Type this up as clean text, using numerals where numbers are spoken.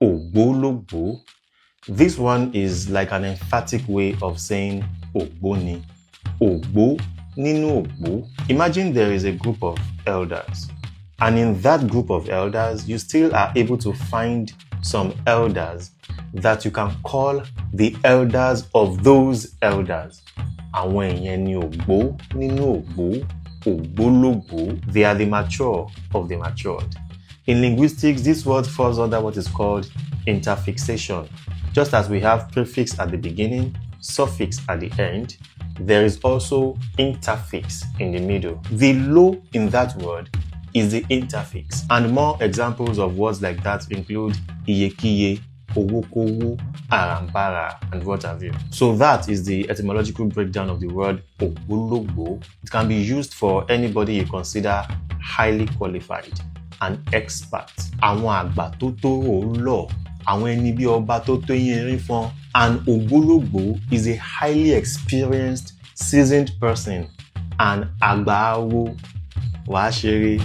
Ògbólógbòó. This one is like an emphatic way of saying Ògbóni. Ògbó, nínú Ògbó. Imagine there is a group of elders, and in that group of elders, you still are able to find some elders that you can call the elders of those elders. Àwọn ìyẹn ni Ògbó, nínú Ògbó, Ògbólógbòó. They are the mature of the matured. In linguistics, this word falls under what is called interfixation. Just as we have prefix at the beginning, suffix at the end, there is also interfix in the middle. The lo in that word is the interfix. And more examples of words like that include iyekiye, owokowo, arambara, and what have you. So that is the etymological breakdown of the word ògbólógbòó. It can be used for anybody you consider highly qualified, an expert. Àwọn àgbà tó tó òólọ̀, àwọn ẹni bí ọba tó tó yẹrin fọn. An ògbólógbòó is a highly experienced, seasoned person. An àgbà awo wàá ṣeré.